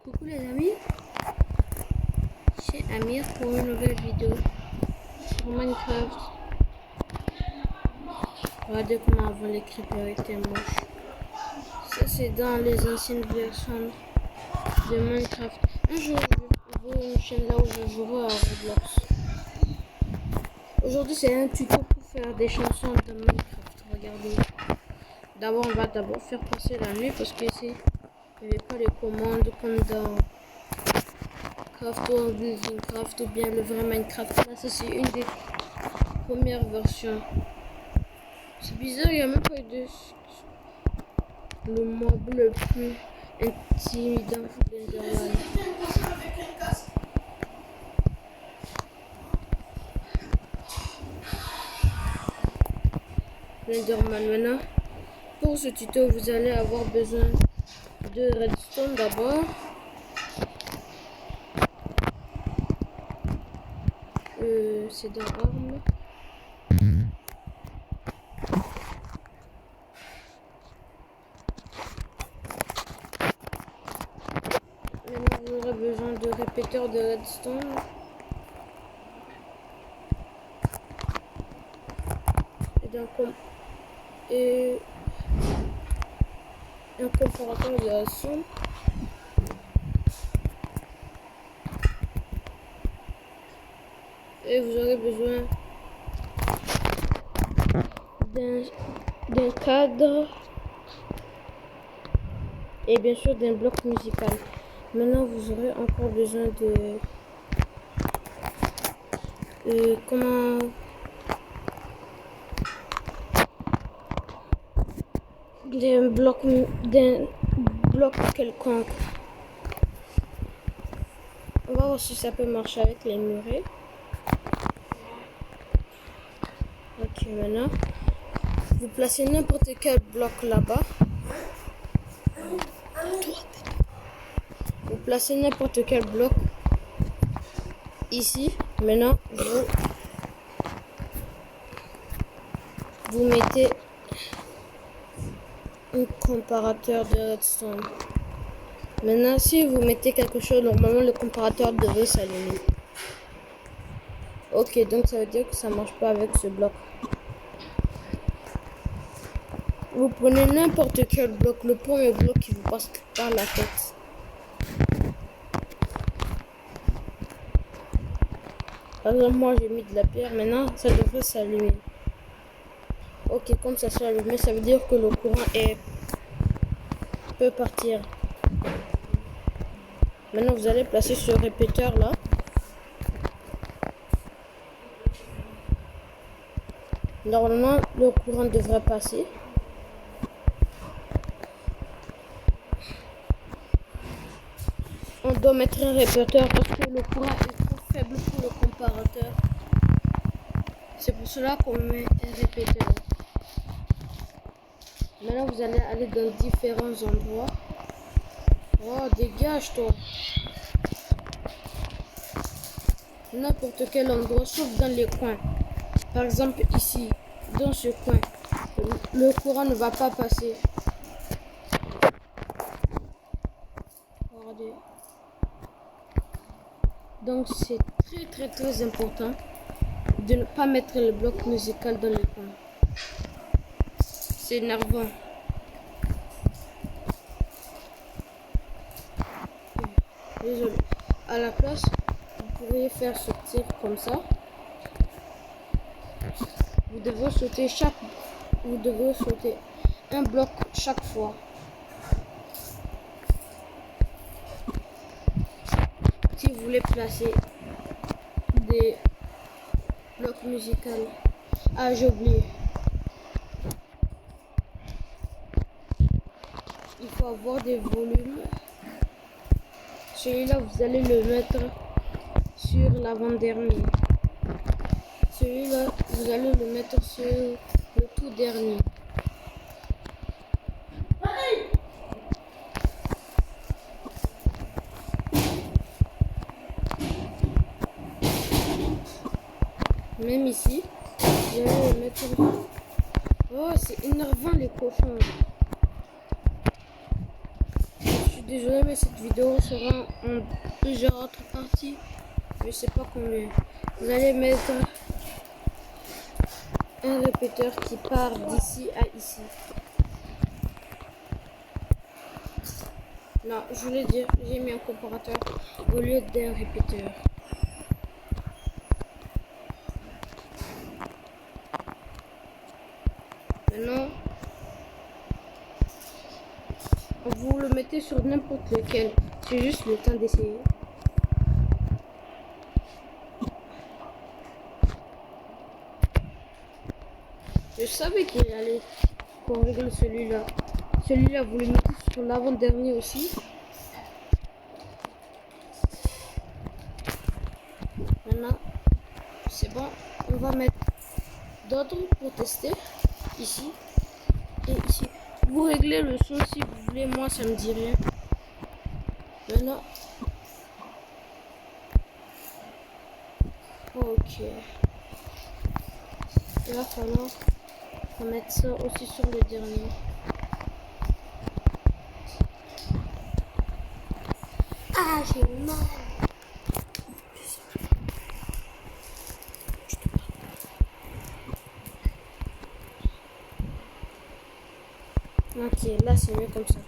Coucou les amis, c'est Amir pour une nouvelle vidéo sur Minecraft. Regardez comment avant les creepers étaient moches. Ça c'est dans les anciennes versions de Minecraft. Un jour je vais une chaîne là où je jouerai à Roblox. Aujourd'hui c'est un tuto pour faire des chansons de Minecraft. Regardez. D'abord on va faire passer la nuit parce que ici il n'y avait pas les commandes comme dans Craft ou Building ou bien le vrai Minecraft. Là, ça c'est une des premières versions. C'est bizarre, il n'y a même pas eu de le mob le plus intimidant d'Enderman. L'Enderman maintenant. Pour ce tuto, vous allez avoir besoin de redstone d'abord. C'est dans armes. Maintenant, vous aurez besoin de répéteurs de redstone. Et un comparateur de la sonde. Et vous aurez besoin d'un cadre et bien sûr d'un bloc musical. Maintenant vous aurez encore besoin de d'un bloc quelconque. On va voir si ça peut marcher avec les murets. Ok, maintenant vous placez n'importe quel bloc là-bas. Vous placez n'importe quel bloc ici. Maintenant vous mettez un comparateur de redstone. Maintenant si vous mettez quelque chose, normalement le comparateur devrait s'allumer. Ok, donc ça veut dire que ça marche pas avec ce bloc. Vous prenez n'importe quel bloc, le premier bloc qui vous passe par la tête. Par exemple, moi j'ai mis de la pierre, maintenant ça devrait s'allumer. Ok, comme ça s'est allumé, ça veut dire que le courant peut partir. Maintenant vous allez placer ce répéteur là. Normalement le courant devrait passer. On doit mettre un répéteur parce que le courant est trop faible pour le comparateur. C'est pour cela qu'on met un répéteur. Maintenant vous allez aller dans différents endroits. Oh, dégage-toi. N'importe quel endroit, sauf dans les coins. Par exemple ici, dans ce coin, le courant ne va pas passer. Regardez. Donc c'est très important de ne pas mettre le bloc musical dans les coins. C'est énervant. Désolé. À la place, vous pourriez faire sortir comme ça. Vous devez sauter un bloc chaque fois. Si vous voulez placer des blocs musicaux. Ah, j'ai oublié. Il faut avoir des volumes. Celui-là, vous allez le mettre sur l'avant-dernier. Celui-là, vous allez le mettre sur le tout dernier. Même ici, je vais le mettre. Oh, c'est énervant les cochons. Je suis Désolé, mais cette vidéo sera en plusieurs autres parties. Je sais pas combien. Vous allez mettre un répéteur qui part d'ici à ici. Non, je voulais dire, j'ai mis un comparateur au lieu d'un répéteur. Maintenant, vous le mettez sur n'importe lequel. C'est juste le temps d'essayer. Je savais qu'il allait qu'on règle celui-là. Celui-là, vous le mettez sur l'avant-dernier aussi. Maintenant, c'est bon. On va mettre d'autres pour tester. Ici et ici. Vous réglez le son si vous voulez. Moi, ça me dit rien. Maintenant. Ok. Il va falloir mettre ça aussi sur le dernier. Ah, j'ai mal. Ok, là c'est mieux comme ça.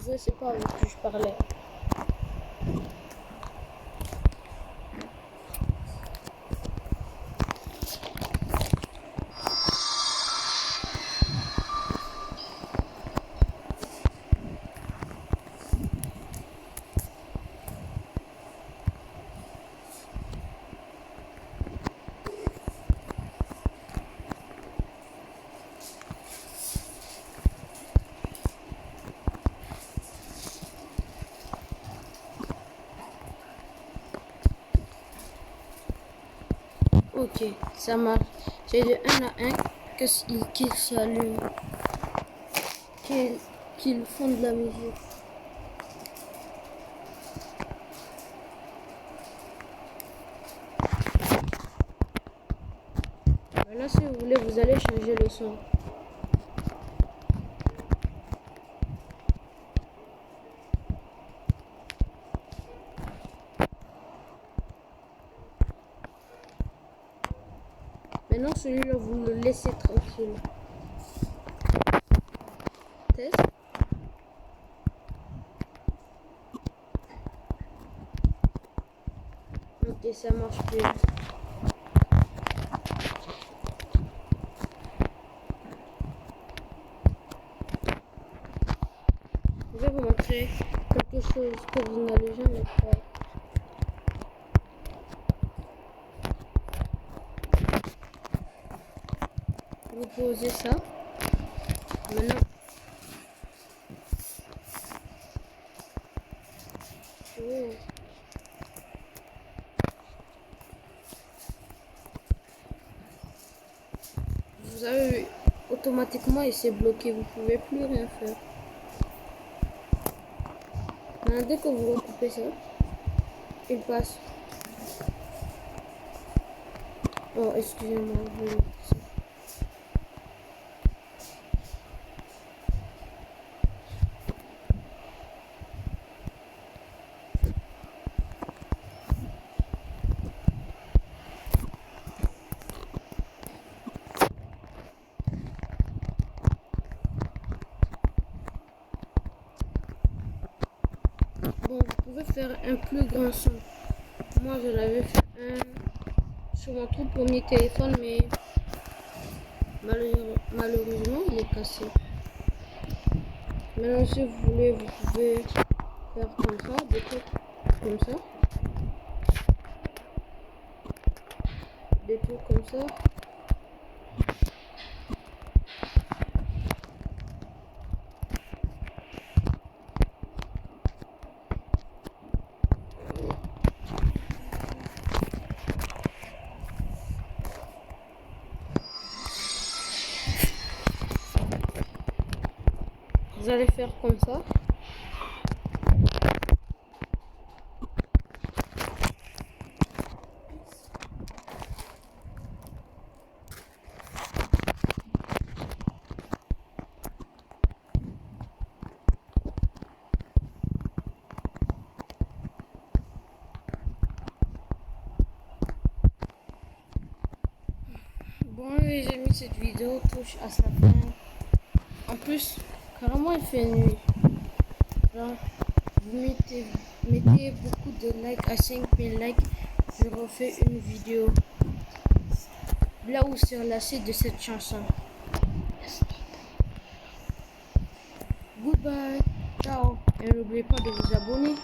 Je sais pas avec qui je parlais. Ok, ça marche. C'est de 1 à 1 qu'ils s'allument, qu'ils font de la musique. Maintenant, si vous voulez, vous allez changer le son. Maintenant, celui-là, vous le laissez tranquille. Test. Ok, ça marche plus. Je vais vous montrer quelque chose que vous n'allez jamais faire. Vous posez ça. Maintenant, oh. Vous avez vu, automatiquement il s'est bloqué, vous pouvez plus rien faire. Maintenant, dès que vous recoupez ça, il passe. Oh, excusez-moi. Bon, vous pouvez faire un plus grand son. Moi, je l'avais fait un sur mon tout premier téléphone, mais malheureusement, il est cassé. Maintenant, si vous voulez, vous pouvez faire comme ça, des trucs comme ça. Des trucs comme ça. Vous allez faire comme ça. Bon les amis, cette vidéo touche à sa fin. En plus, carrément il fait nuit. Alors, vous mettez beaucoup de likes, à 5000 likes, je refais une vidéo là où sur la suite de cette chanson. Goodbye, ciao, et n'oubliez pas de vous abonner.